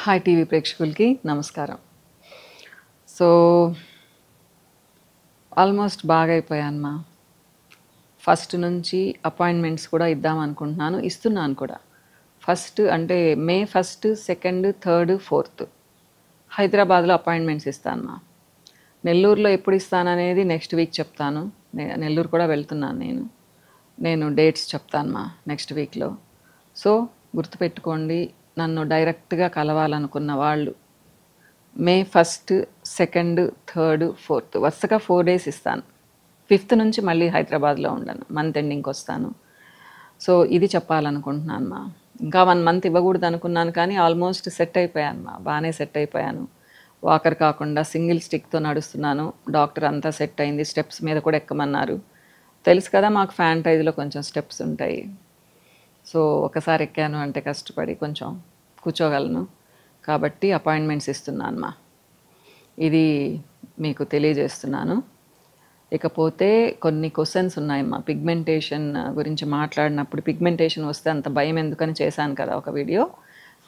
Hi TV ప్రేక్షకులకి నమస్కారం. So almost బాగా అయిపోయాను. ఫస్ట్ నుంచి అపాయింట్మెంట్స్ కూడా ఇద్దాం అనుకుంటున్నాను, ఇస్తున్నాను కూడా. ఫస్ట్ అంటే మే 1, 2, 3, 4 హైదరాబాద్లో అపాయింట్మెంట్స్ ఇస్తాను. నెల్లూరులో ఎప్పుడు ఇస్తాననేది నెక్స్ట్ వీక్ చెప్తాను. నెల్లూరు కూడా వెళ్తున్నాను. నేను డేట్స్ చెప్తాను నెక్స్ట్ వీక్లో. సో గుర్తుపెట్టుకోండి, నన్ను డైరెక్ట్గా కలవాలనుకున్న వాళ్ళు మే 1, 2, 3, 4 వరుసగా 4 days ఇస్తాను. 5th నుంచి మళ్ళీ హైదరాబాద్లో ఉండను, మంత్ ఎండింగ్కి వస్తాను. సో ఇది చెప్పాలనుకుంటున్నాను. ఇంకా 1 month ఇవ్వకూడదు అనుకున్నాను, కానీ ఆల్మోస్ట్ సెట్ అయిపోయాను. బాగానే సెట్ అయిపోయాను. వాకర్ కాకుండా సింగిల్ స్టిక్తో నడుస్తున్నాను. డాక్టర్ అంతా సెట్ అయింది. స్టెప్స్ మీద కూడా ఎక్కమన్నారు. తెలుసు కదా, మాకు ఫ్యాంటైజ్లో కొంచెం స్టెప్స్ ఉంటాయి. సో ఒకసారి ఎక్కాను అంటే కష్టపడి కొంచెం కూర్చోగలను. కాబట్టి అపాయింట్మెంట్స్ ఇస్తున్నాను. ఇది మీకు తెలియజేస్తున్నాను. ఇకపోతే కొన్ని క్వశ్చన్స్ ఉన్నాయమ్మా. పిగ్మెంటేషన్ గురించి మాట్లాడినప్పుడు పిగ్మెంటేషన్ వస్తే అంత భయం ఎందుకని చేశాను కదా ఒక వీడియో.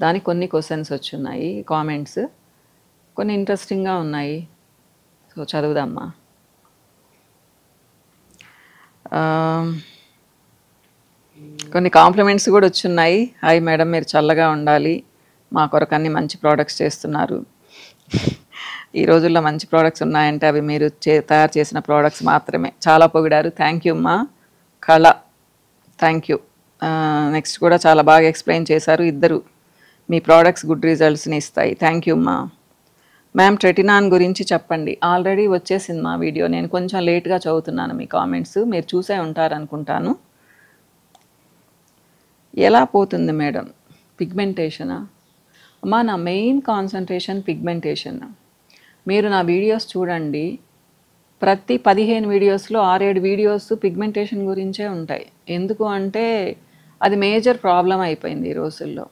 దానికి కొన్ని క్వశ్చన్స్ వచ్చున్నాయి, కామెంట్స్ కొన్ని ఇంట్రెస్టింగ్గా ఉన్నాయి. సో చదువుదామ్మా. కొన్ని కాంప్లిమెంట్స్ కూడా వచ్చున్నాయి. హాయ్ మేడం, మీరు చల్లగా ఉండాలి, మా కొరకు అన్ని మంచి ప్రోడక్ట్స్ చేస్తున్నారు. ఈ రోజుల్లో మంచి ప్రోడక్ట్స్ ఉన్నాయంటే అవి మీరు తయారు చేసిన ప్రోడక్ట్స్ మాత్రమే. చాలా పొగిడారు. థ్యాంక్ యూ అమ్మా. కళ, థ్యాంక్ యూ. నెక్స్ట్ కూడా చాలా బాగా ఎక్స్ప్లెయిన్ చేశారు. ఇద్దరు మీ ప్రోడక్ట్స్ గుడ్ రిజల్ట్స్ని ఇస్తాయి. థ్యాంక్ యూ అమ్మా. మ్యామ్ ట్రెటినాన్ గురించి చెప్పండి. ఆల్రెడీ వచ్చేసింది మా వీడియో. నేను కొంచెం లేట్గా చదువుతున్నాను మీ కామెంట్స్, మీరు చూసే ఉంటారనుకుంటాను. ఎలా పోతుంది మేడం పిగ్మెంటేషనా? అమ్మా, నా మెయిన్ కాన్సన్ట్రేషన్ పిగ్మెంటేషన్. మీరు నా వీడియోస్ చూడండి, ప్రతి 15 వీడియోస్లో 6-7 వీడియోస్ పిగ్మెంటేషన్ గురించే ఉంటాయి. ఎందుకు అంటే అది మేజర్ ప్రాబ్లం అయిపోయింది ఈ రోజుల్లో.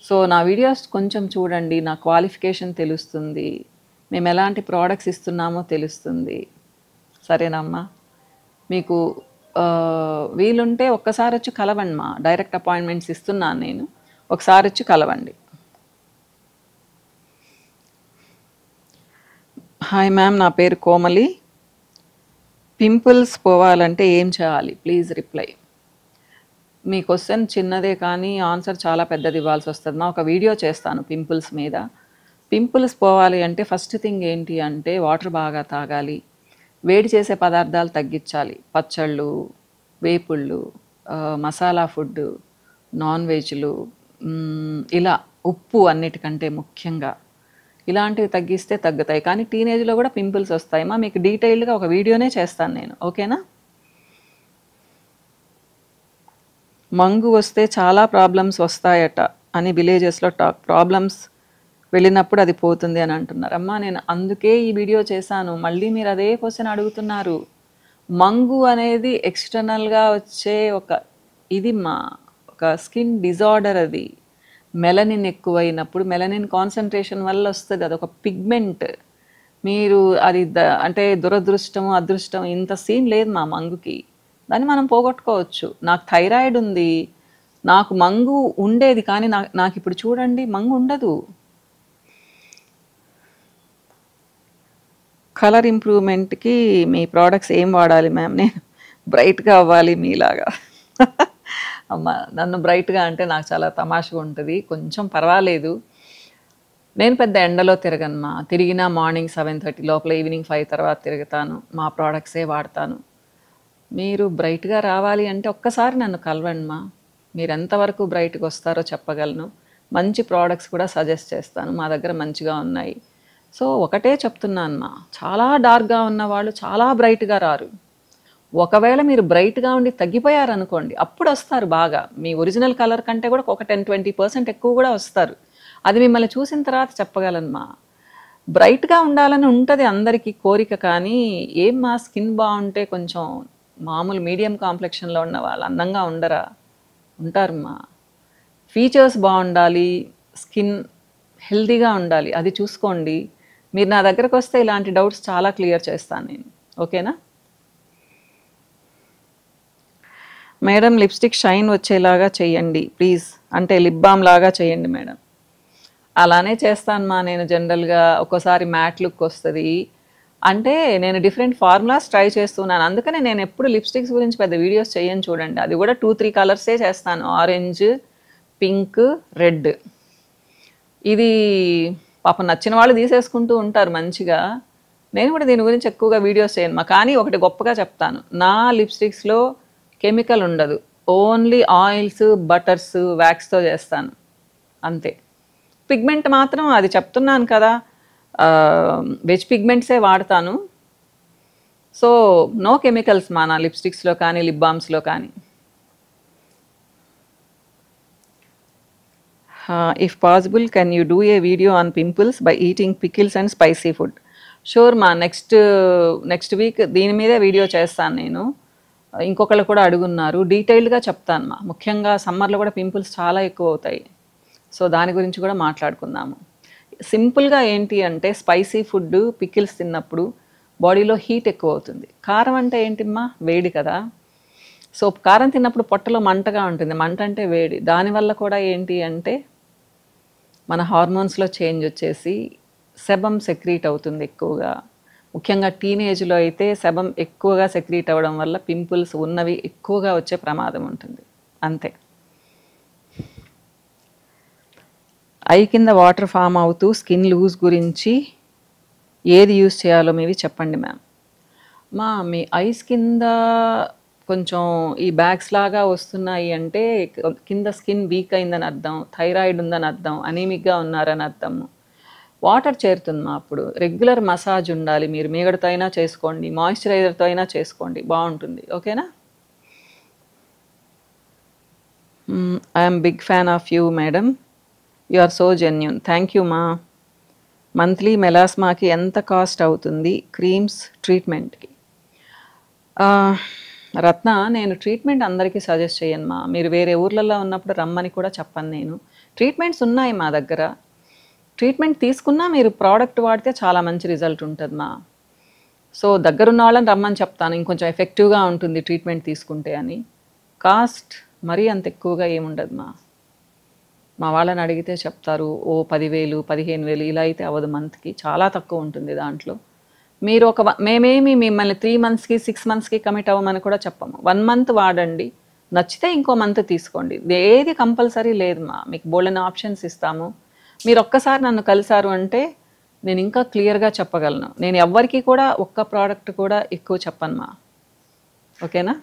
సో నా వీడియోస్ కొంచెం చూడండి, నా క్వాలిఫికేషన్ తెలుస్తుంది, మేము ఎలాంటి ప్రోడక్ట్స్ ఇస్తున్నామో తెలుస్తుంది. సరేనమ్మా? మీకు వీలుంటే ఒక్కసారి వచ్చి కలవండి. డైరెక్ట్ అపాయింట్మెంట్స్ ఇస్తున్నాను నేను, ఒకసారి వచ్చి కలవండి. హాయ్ మ్యామ్, నా పేరు కోమలి. పింపుల్స్ పోవాలంటే ఏం చేయాలి? Please reply. మీ క్వశ్చన్ చిన్నదే కానీ ఆన్సర్ చాలా పెద్దది ఇవ్వాల్సి వస్తుంది. ఒక వీడియో చేస్తాను పింపుల్స్ మీద. పింపుల్స్ పోవాలి అంటే ఫస్ట్ థింగ్ ఏంటి అంటే వాటర్ బాగా తాగాలి, వేడి చేసే పదార్థాలు తగ్గించాలి. పచ్చళ్ళు, వేపుళ్ళు, మసాలా ఫుడ్, నాన్ వెజ్లు, ఇలా ఉప్పు అన్నిటికంటే ముఖ్యంగా ఇలాంటివి తగ్గిస్తే తగ్గుతాయి. కానీ టీనేజ్లో కూడా పింపుల్స్ వస్తాయమ్మా. మీకు డీటెయిల్డ్గా ఒక వీడియోనే చేస్తాను నేను, ఓకేనా? మంగు వస్తే చాలా ప్రాబ్లమ్స్ వస్తాయట అని విలేజెస్లో టాక్. ప్రాబ్లమ్స్ వెళ్ళినప్పుడు అది పోతుంది అని అంటున్నారు. అమ్మా, నేను అందుకే ఈ వీడియో చేశాను. మళ్ళీ మీరు అదే క్వశ్చన్ అడుగుతున్నారు. మంగు అనేది ఎక్స్టర్నల్గా వచ్చే ఒక స్కిన్ డిజార్డర్. అది మెలనిన్ ఎక్కువైనప్పుడు, మెలనిన్ కాన్సన్ట్రేషన్ వల్ల వస్తుంది. అదొక పిగ్మెంట్. మీరు అది అంటే దురదృష్టం అదృష్టం ఇంత సీన్ లేదు మంగుకి. దాన్ని మనం పోగొట్టుకోవచ్చు. నాకు థైరాయిడ్ ఉంది, నాకు మంగు ఉండేది, కానీ నాకు ఇప్పుడు చూడండి మంగు ఉండదు. కలర్ ఇంప్రూవ్మెంట్కి మీ ప్రోడక్ట్స్ ఏం వాడాలి మ్యామ్? నేను బ్రైట్గా అవ్వాలి మీలాగా. అమ్మ, నన్ను బ్రైట్గా అంటే నాకు చాలా తమాషగా ఉంటుంది. కొంచెం పర్వాలేదు. నేను పెద్ద ఎండలో తిరగనమ్మా. తిరిగినా మార్నింగ్ 7:30 లోపల, ఈవినింగ్ 5 తర్వాత తిరుగుతాను. మా ప్రోడక్ట్సే వాడతాను. మీరు బ్రైట్గా రావాలి అంటే ఒక్కసారి నన్ను కలవండి. మీరు ఎంతవరకు బ్రైట్గా వస్తారో చెప్పగలను. మంచి ప్రోడక్ట్స్ కూడా సజెస్ట్ చేస్తాను. మా దగ్గర మంచిగా ఉన్నాయి. సో ఒకటే చెప్తున్నాను, చాలా డార్క్గా ఉన్న వాళ్ళు చాలా బ్రైట్గా రారు. ఒకవేళ మీరు బ్రైట్గా ఉండి తగ్గిపోయారనుకోండి, అప్పుడు వస్తారు బాగా. మీ ఒరిజినల్ కలర్ కంటే కూడా ఒక 10-20% ఎక్కువ కూడా వస్తారు. అది మిమ్మల్ని చూసిన తర్వాత చెప్పగలను. బ్రైట్గా ఉండాలని ఉంటుంది అందరికీ కోరిక, కానీ స్కిన్ బాగుంటే కొంచెం మామూలు మీడియం కాంప్లెక్షన్లో ఉన్న వాళ్ళు అందంగా ఉండరా? ఉంటారమ్మా. ఫీచర్స్ బాగుండాలి, స్కిన్ హెల్తీగా ఉండాలి, అది చూసుకోండి. మీరు నా దగ్గరకు వస్తే ఇలాంటి డౌట్స్ చాలా క్లియర్ చేస్తాను నేను, ఓకేనా? మేడం, లిప్స్టిక్ షైన్ వచ్చేలాగా చేయండి ప్లీజ్. అంటే లిప్ బామ్ లాగా చేయండి మేడం. అలానే చేస్తాను మా నేను జనరల్‌గా. ఒక్కోసారి మ్యాట్ లుక్ వస్తది. అంటే నేను డిఫరెంట్ ఫార్ములాస్ ట్రై చేస్తున్నాను. అందుకనే నేనెప్పుడు లిప్‌స్టిక్స్ గురించి పెద్ద వీడియోస్ చెయ్యను చూడండి. అది గూడా 2, 3 కలర్సే చేస్తాను. Orange, pink, red. ఇది పాపం నచ్చిన వాళ్ళు తీసేసుకుంటూ ఉంటారు మంచిగా. నేను కూడా దీని గురించి ఎక్కువగా వీడియోస్ చేయను మా. కానీ ఒకటి గొప్పగా చెప్తాను. నా లిప్‌స్టిక్స్‌లో కెమికల్ ఉండదు. ఓన్లీ ఆయిల్స్, బటర్స్, వాక్స్‌తో చేస్తాను. అంతే. పిగ్మెంట్ మాత్రం అది చెప్తున్నాను కదా! వెజ్ పిగ్మెంట్సే వాడతాను. సో, నో కెమికల్స్ మా నా లిప్‌స్టిక్స్‌లో కానీ, లిప్ బామ్స్‌లో కానీ. If possible can you do a video on pimples by eating pickles and spicy food? Sure మా. నెక్స్ట్ వీక్ దీని మీదే వీడియో చేస్తాను నేను. ఇంకొకళ్ళు కూడా అడుగున్నారు. డీటెయిల్డ్‌గా చెప్తాను మా. ముఖ్యంగా సమ్మర్‌లో కూడా పింపుల్స్ చాలా ఎక్కువవుతాయి. సో, దాని గురించి కూడా మాట్లాడుకుందాము. సింపుల్‌గా ఏంటి అంటే స్పైసీ ఫుడ్, పికిల్స్ తిన్నప్పుడు బాడీలో హీట్ ఎక్కువవుతుంది. కారం అంటే ఏంటమ్మా? వేడి కదా! సో, కారం తిన్నప్పుడు పొట్టలో మంటగా ఉంటుంది. మంట అంటే వేడి. దానివల్ల కూడా ఏంటి అంటే మన హార్మోన్స్‌లో చేంజ్ వచ్చేసి సెబమ్ సెక్రీట్ అవుతుంది ఎక్కువగా. ముఖ్యంగా టీనేజ్‌లో అయితే సెబమ్ ఎక్కువగా సెక్రీట్ అవ్వడం వల్ల పింపుల్స్ ఉన్నవి ఎక్కువగా వచ్చే ప్రమాదం ఉంటుంది. అంతే. ఐ కింద వాటర్ ఫామ్ అవుతూ స్కిన్ లూజ్ గురించి ఏది యూజ్ చేయాలో మీవి చెప్పండి మ్యామ్. మీ ఐస్ కింద కొంచెం ఈ బ్యాగ్స్ లాగా వస్తున్నాయి అంటే కింద స్కిన్ వీక్ అయిందని అర్థం, థైరాయిడ్ ఉందని అర్థం, అనీమిక్‌గా ఉన్నారని అర్థం. వాటర్ చేరుతుంది మా అప్పుడు. రెగ్యులర్ మసాజ్ ఉండాలి. మీరు మీగడతో అయినా చేసుకోండి, మాయిశ్చరైజర్‌తో అయినా చేసుకోండి. బావుంటుంది. ఓకేనా? I am big fan of you madam. You are so genuine. Thank you మా. మంత్లీ మెలాస్మాకి ఎంత కాస్ట్ అవుతుంది క్రీమ్స్ ట్రీట్మెంట్‌కి? రత్న, నేను ట్రీట్మెంట్ అందరికీ సజెస్ట్ చేయను మా. మీరు వేరే ఊర్లలో ఉన్నప్పుడు రమ్మని కూడా చెప్పను నేను. ట్రీట్మెంట్స్ ఉన్నాయి మా దగ్గర. ట్రీట్మెంట్ తీసుకున్నా మీరు ప్రోడక్ట్ వాడితే చాలా మంచి రిజల్ట్ ఉంటుంది మా. సో, దగ్గరున్న వాళ్ళని రమ్మని చెప్తాను. ఇంకొంచెం ఎఫెక్టివ్‌గా ఉంటుంది ట్రీట్మెంట్ తీసుకుంటే అని. కాస్ట్ మరీ అంత ఎక్కువగా ఏముండదు మా. మా వాళ్ళని అడిగితే చెప్తారు. ఓ 10,000, 15,000 ఇలా అయితే అవ్వదు మంత్‌కి. చాలా తక్కువ ఉంటుంది దాంట్లో. మీరు మేమేమి మిమ్మల్ని 3 మంత్స్‌కి, 6 మంత్స్‌కి కమిట్ అవ్వమని కూడా చెప్పము. 1 మంత్ వాడండి. నచ్చితే ఇంకో మంత్ తీసుకోండి. ఏది కంపల్సరీ లేదు మా. మీకు బోలెడన్ని ఆప్షన్స్ ఇస్తాము. మీరు ఒక్కసారి నన్ను కలిసారు అంటే నేను ఇంకా క్లియర్‌గా చెప్పగలను. నేను ఎవ్వరికీ కూడా ఒక్క ప్రోడక్ట్ కూడా ఎక్కువ చెప్పను మా. ఓకేనా?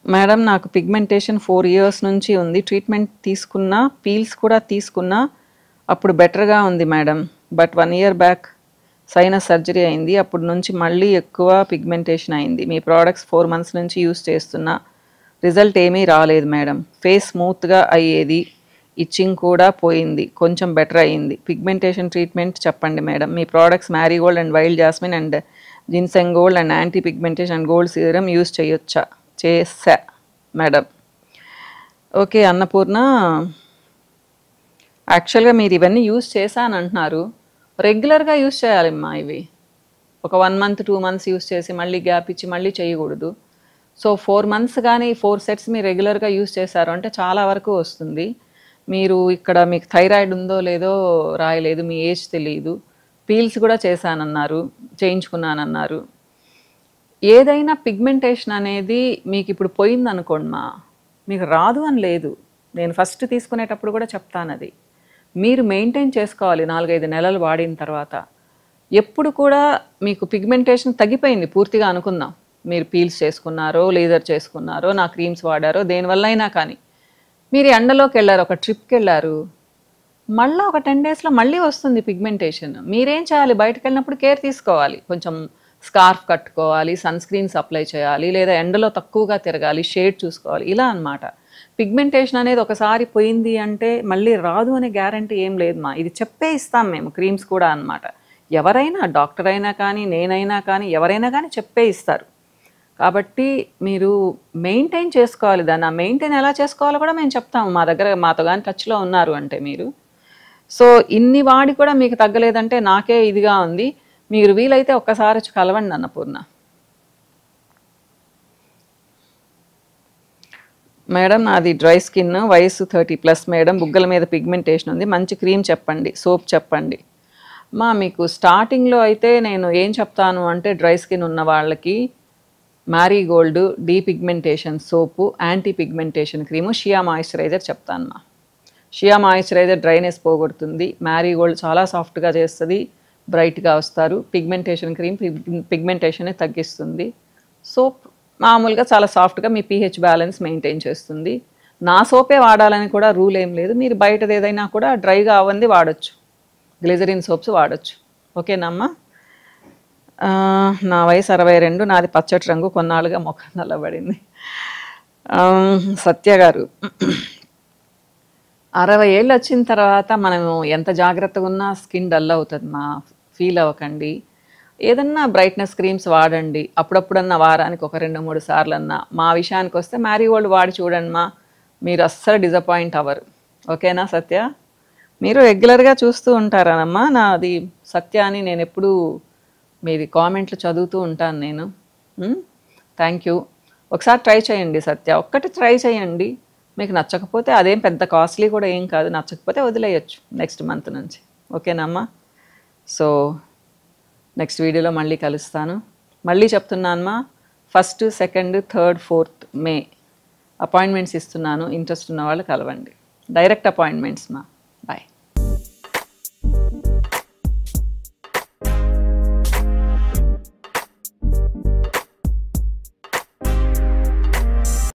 మేడం, నాకు పిగ్మెంటేషన్ 4 ఇయర్స్ నుంచి ఉంది. ట్రీట్మెంట్ తీసుకున్నా, పీల్స్ కూడా తీసుకున్నా అప్పుడు బెటర్‌గా ఉంది madam. But 1 year back sinus surgery అయింది. అప్పటి నుంచి మళ్ళీ ఎక్కువ పిగ్మెంటేషన్ అయింది. మీ ప్రోడక్ట్స్ 4 మంత్స్ నుంచి యూజ్ చేస్తున్నా. రిజల్ట్ ఏమీ రాలేదు మేడం. ఫేస్ స్మూత్‌గా అయ్యేది. ఇచ్చింగ్ కూడా పోయింది. కొంచెం బెటర్ అయింది. పిగ్మెంటేషన్ ట్రీట్మెంట్ చెప్పండి madam. Me products Marie Gold and wild jasmine and ginseng gold and anti pigmentation and gold serum use చేయొచ్చా? చేసా మేడం. ఓకే అన్నపూర్ణ, యాక్చువల్‌గా మీరు ఇవన్నీ యూజ్ చేశానంటున్నారు. రెగ్యులర్‌గా యూజ్ చేయాలమ్మా ఇవి. ఒక 1 మంత్, 2 మంత్స్ యూజ్ చేసి మళ్ళీ గ్యాప్ ఇచ్చి మళ్ళీ చేయకూడదు. సో, 4 మంత్స్ కానీ 4 సెట్స్ మీరు రెగ్యులర్‌గా యూజ్ చేశారు అంటే చాలా వరకు వస్తుంది. మీరు ఇక్కడ మీకు థైరాయిడ్ ఉందో లేదో రాయలేదు. మీ ఏజ్ తెలీదు. పీల్స్ కూడా చేయించుకున్నానన్నారు. ఏదైనా పిగ్మెంటేషన్ అనేది మీకు ఇప్పుడు పోయిందనుకోండి మా, మీకు రాదు అని లేదు. నేను ఫస్ట్ తీసుకునేటప్పుడు కూడా చెప్తానది. మీరు మెయింటైన్ చేసుకోవాలి 4, 5 నెలలు వాడిన తర్వాత. ఎప్పుడు కూడా మీకు పిగ్మెంటేషన్ తగ్గిపోయింది పూర్తిగా అనుకుందాం. మీరు పీల్స్ చేసుకున్నారో, లేజర్ చేసుకున్నారో, నా క్రీమ్స్ వాడారో, దేనివల్ల అయినా కానీ. మీరు ఎండలోకెళ్లారు, ఒక ట్రిప్‌కెళ్లారు. మళ్ళా ఒక 10 డేస్‌లో మళ్ళీ వస్తుంది పిగ్మెంటేషన్. మీరేం చేయాలి? బయటకెళ్ళినప్పుడు కేర్ తీసుకోవాలి. కొంచెం స్కార్ఫ్ కట్టుకోవాలి, సన్ స్క్రీన్స్ అప్లై చేయాలి, లేదా ఎండలో తక్కువగా తిరగాలి, షేడ్ చూసుకోవాలి. ఇలా అన్నమాట. పిగ్మెంటేషన్ అనేది ఒకసారి పోయింది అంటే మళ్ళీ రాదు అనే గ్యారంటీ ఏం లేదు మా. ఇది చెప్పే ఇస్తాం మేము క్రీమ్స్ కూడా అన్నమాట. ఎవరైనా డాక్టర్ అయినా కానీ, నేనైనా కానీ, ఎవరైనా కానీ చెప్పే ఇస్తారు. కాబట్టి మీరు మెయింటైన్ చేసుకోవాలి దాన్ని. ఆ మెయింటైన్ ఎలా చేసుకోవాలో కూడా మేము చెప్తాము. మా దగ్గర మాతో కానీ టచ్‌లో ఉన్నారు అంటే మీరు. సో, ఇన్ని వాడి కూడా మీకు తగ్గలేదంటే నాకే ఇదిగా ఉంది. మీరు వీలైతే ఒక్కసారి వచ్చి కలవండి అన్నపూర్ణ. మేడం నాది డ్రై స్కిన్, వయసు 30+ మేడం, బుగ్గల మీద పిగ్మెంటేషన్ ఉంది, మంచి క్రీమ్ చెప్పండి, సోప్ చెప్పండి. మీకు స్టార్టింగ్లో అయితే నేను ఏం చెప్తాను అంటే డ్రై స్కిన్ ఉన్న వాళ్ళకి మ్యారీగోల్డ్ డీపిగ్మెంటేషన్ సోపు, యాంటీ పిగ్మెంటేషన్ క్రీము, షియా మాయిశ్చరైజర్ చెప్తాను. షియా మాయిశ్చరైజర్ డ్రైనెస్ పోగొడుతుంది, మ్యారీగోల్డ్ చాలా సాఫ్ట్గా చేస్తుంది, బ్రైట్గా వస్తారు, పిగ్మెంటేషన్ క్రీమ్ పిగ్మెంటేషన్ తగ్గిస్తుంది, సోప్ మామూలుగా చాలా సాఫ్ట్గా మీ pH బ్యాలెన్స్ మెయింటైన్ చేస్తుంది. నా సోపే వాడాలని కూడా రూల్ ఏం లేదు, మీరు బయటది ఏదైనా కూడా డ్రైగా అవ్వంది వాడచ్చు, గ్లిజరిన్ సోప్స్ వాడచ్చు. ఓకేనమ్మా. నా వయసు 62, నాది పచ్చటి రంగు, కొన్నాళ్ళుగా ముఖం నల్లబడింది. సత్య గారు 60 ఏళ్ళు వచ్చిన తర్వాత మనము ఎంత జాగ్రత్తగా ఉన్నా స్కిన్ డల్ అవుతుంది ఫీల్ అవ్వకండి. ఏదన్నా బ్రైట్నెస్ క్రీమ్స్ వాడండి, అప్పుడప్పుడన్నా వారానికి ఒక 2-3 సార్లన్నా. మా విషయానికి వస్తే మ్యారీగోల్డ్ వాడి చూడండి మీరు అస్సలు డిసప్పాయింట్ అవ్వరు. ఓకేనా సత్య? మీరు రెగ్యులర్గా చూస్తూ ఉంటారానమ్మా నాది సత్య అని, నేను ఎప్పుడూ మీది కామెంట్లు చదువుతూ ఉంటాను నేను. Thank you. ఒకసారి ట్రై చేయండి సత్య, ఒక్కటి ట్రై చేయండి, మీకు నచ్చకపోతే అదేం పెద్ద కాస్ట్లీ కూడా ఏం కాదు, నచ్చకపోతే వదిలేయచ్చు నెక్స్ట్ మంత్ నుంచి. ఓకేనమ్మా. సో నెక్స్ట్ వీడియోలో మళ్ళీ కలుస్తాను. మళ్ళీ చెప్తున్నానమ్మా, 1st, 2nd, 3rd, 4th మే అపాయింట్మెంట్స్ ఇస్తున్నాను, ఇంట్రెస్ట్ ఉన్న వాళ్ళు కలవండి. Direct appointments bye.